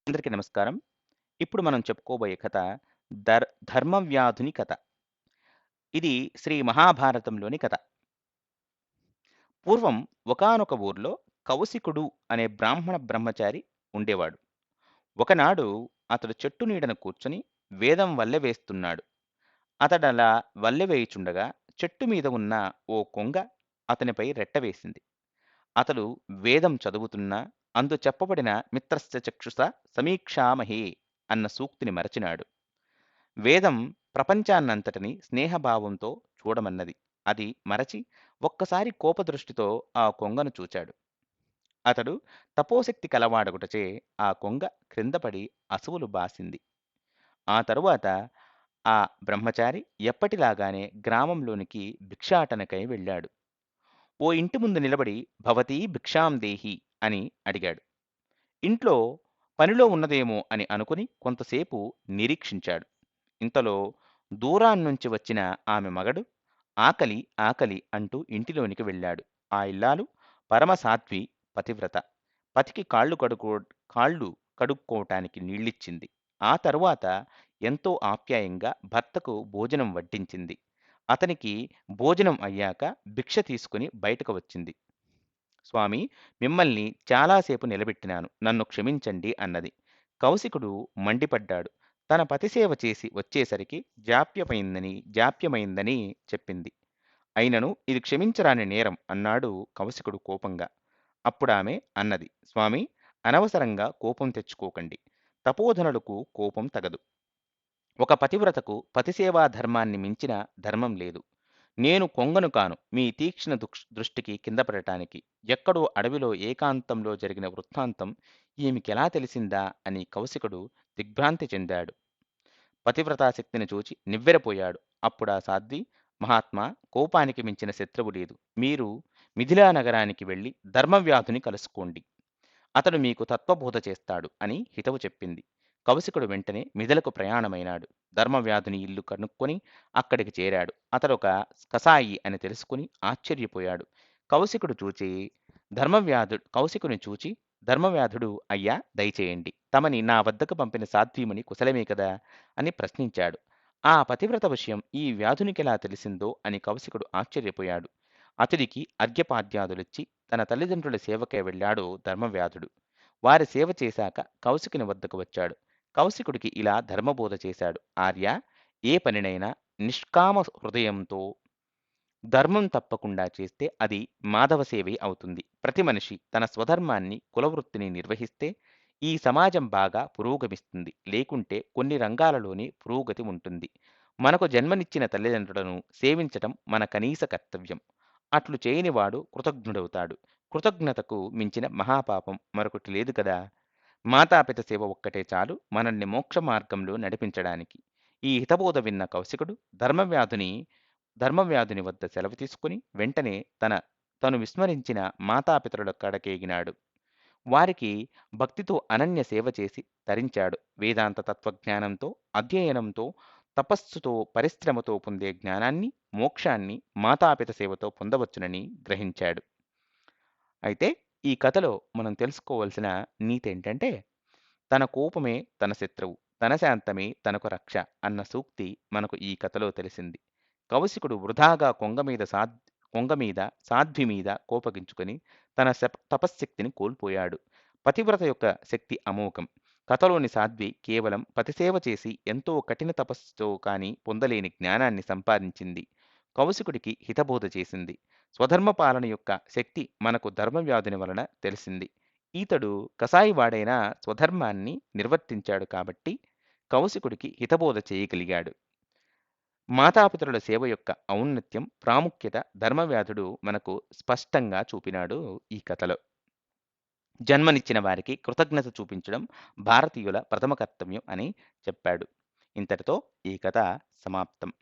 అందరికీ నమస్కారం. ఇప్పుడు మనం చెప్పుకోబోయే కథ ధర్మవ్యాధుని కథ. ఇది శ్రీ మహాభారతంలోని కథ. పూర్వం ఒకానొక ఊర్లో కౌశికుడు అనే బ్రాహ్మణ బ్రహ్మచారి ఉండేవాడు. ఒకనాడు అతడు చెట్టు నీడన కూర్చొని వేదం వల్లెవేస్తున్నాడు. అతడలా వల్లెవేయుచుండగా చెట్టు మీద ఉన్న ఓ కొంగ అతనిపై రెట్టవేసింది. అతడు వేదం చదువుతున్నా అందు చెప్పబడిన మిత్రస్య చక్షుషా సమీక్షామహే అన్న సూక్తిని మరచినాడు. వేదం ప్రపంచాన్నంతటిని స్నేహభావంతో చూడమన్నది. అది మరచి ఒక్కసారి కోపదృష్టితో ఆ కొంగను చూచాడు. అతడు తపోశక్తి కలవాడగుటచే ఆ కొంగ క్రిందపడి అసువులు బాసింది. ఆ తరువాత ఆ బ్రహ్మచారి ఎప్పటిలాగానే గ్రామంలోనికి భిక్షాటనకై వెళ్ళాడు. ఓ ఇంటి ముందు నిలబడి భవతీ భిక్షాం దేహి అని అడిగాడు. ఇంట్లో పనిలో ఉన్నదేమో అని అనుకుని కొంతసేపు నిరీక్షించాడు. ఇంతలో దూరాన్నుంచి వచ్చిన ఆమె మగడు ఆకలి ఆకలి అంటూ ఇంటిలోనికి వెళ్ళాడు. ఆ ఇల్లాలు పరమసాధ్వి, పతివ్రత. పతికి కాళ్ళు కడుక్కోవటానికి నీళ్ళిచ్చింది. ఆ తరువాత ఎంతో ఆప్యాయంగా భర్తకు భోజనం వడ్డించింది. అతనికి భోజనం అయ్యాక భిక్ష తీసుకుని బయటకు వచ్చింది. స్వామి, మిమ్మల్ని చాలాసేపు నిలబెట్టినాను, నన్ను క్షమించండి అన్నది. కౌశికుడు మండిపడ్డాడు. తన పతిసేవ చేసి వచ్చేసరికి జాప్యమైందని చెప్పింది. అయినను ఇది క్షమించరాని నేరం అన్నాడు కౌశికుడు కోపంగా. అప్పుడామె అన్నది, స్వామి, అనవసరంగా కోపం తెచ్చుకోకండి. తపోధనులకు కోపం తగదు. ఒక పతివ్రతకు పతిసేవా ధర్మాన్ని మించిన ధర్మం లేదు. నేను కొంగను కాను మీ తీక్ష్ణ దృష్టికి కింద పడటానికి. ఎక్కడో అడవిలో ఏకాంతంలో జరిగిన వృత్తాంతం ఈమెకెలా తెలిసిందా అని కౌశికుడు దిగ్భ్రాంతి చెందాడు. పతివ్రతాశక్తిని చూచి నివ్వెరపోయాడు. అప్పుడా సాధ్వి, మహాత్మా, కోపానికి మించిన శత్రువు లేదు. మీరు మిథిలా నగరానికి వెళ్ళి ధర్మవ్యాధుని కలుసుకోండి. అతడు మీకు తత్వబోధ చేస్తాడు అని హితవు చెప్పింది. కౌశికుడు వెంటనే మిథిలకు ప్రయాణమైనాడు. ధర్మవ్యాధుని ఇల్లు కనుక్కొని అక్కడికి చేరాడు. అతడొక కసాయి అని తెలుసుకుని ఆశ్చర్యపోయాడు. కౌశికుడు చూచి కౌశికుని చూచి ధర్మవ్యాధుడు, అయ్యా, దయచేయండి, తమని నా వద్దకు పంపిన సాధ్వీమణి కుశలమే కదా అని ప్రశ్నించాడు. ఆ పతివ్రత విషయం ఈ వ్యాధునికెలా తెలిసిందో అని కౌశికుడు ఆశ్చర్యపోయాడు. అతడికి అర్ఘ్యపాద్యాదులిచ్చి తన తల్లిదండ్రుల సేవకై వెళ్ళాడు ధర్మవ్యాధుడు. వారి సేవ చేశాక కౌశికుని వద్దకు వచ్చాడు. కౌశికుడికి ఇలా ధర్మబోధ చేశాడు. ఆర్య, ఏ పనినైనా నిష్కామ హృదయంతో ధర్మం తప్పకుండా చేస్తే అది మాధవ సేవే అవుతుంది. ప్రతి మనిషి తన స్వధర్మాన్ని, కులవృత్తిని నిర్వహిస్తే ఈ సమాజం బాగా పురోగమిస్తుంది. లేకుంటే కొన్ని రంగాలలోనే పురోగతి ఉంటుంది. మనకు జన్మనిచ్చిన తల్లిదండ్రులను సేవించటం మన కనీస కర్తవ్యం. అట్లు చేయనివాడు కృతజ్ఞుడవుతాడు. కృతజ్ఞతకు మించిన మహాపాపం మరొకటి లేదు కదా. మాతాపిత సేవ ఒక్కటే చాలు మనల్ని మోక్ష మార్గంలో నడిపించడానికి. ఈ హితబోధ విన్న కౌశికుడు ధర్మవ్యాధుని వద్ద సెలవు తీసుకుని వెంటనే తను విస్మరించిన మాతాపితరుల కడకేగినాడు. వారికి భక్తితో అనన్య సేవ చేసి తరించాడు. వేదాంత తత్వజ్ఞానంతో, అధ్యయనంతో, తపస్సుతో, పరిశ్రమతో పొందే జ్ఞానాన్ని, మోక్షాన్ని మాతాపిత సేవతో పొందవచ్చునని గ్రహించాడు. అయితే ఈ కథలో మనం తెలుసుకోవలసిన నీతి ఏంటంటే, తన కోపమే తన శత్రువు, తన శాంతమే తనకు రక్ష అన్న సూక్తి మనకు ఈ కథలో తెలిసింది. కౌశికుడు వృధాగా కొంగ మీద సాధ్వి మీద కోపగించుకొని తన తపశ్శక్తిని కోల్పోయాడు. పతివ్రత యొక్క శక్తి అమోఘం. కథలోని సాధ్వి కేవలం పతిసేవ చేసి ఎంతో కఠిన తపస్సుతో కాని పొందలేని జ్ఞానాన్ని సంపాదించింది. కౌశికుడికి హితబోధ చేసింది. స్వధర్మ పాలన యొక్క శక్తి మనకు ధర్మవ్యాధుని వలన తెలిసింది. ఈతడు కసాయివాడైన స్వధర్మాన్ని నిర్వర్తించాడు కాబట్టి కౌశికుడికి హితబోధ చేయగలిగాడు. మాతాపితరుల సేవ యొక్క ఔన్నత్యం, ప్రాముఖ్యత ధర్మవ్యాధుడు మనకు స్పష్టంగా చూపినాడు ఈ కథలో. జన్మనిచ్చిన వారికి కృతజ్ఞత చూపించడం భారతీయుల ప్రథమ కర్తవ్యం అని చెప్పాడు. ఇంతటితో ఈ కథ సమాప్తం.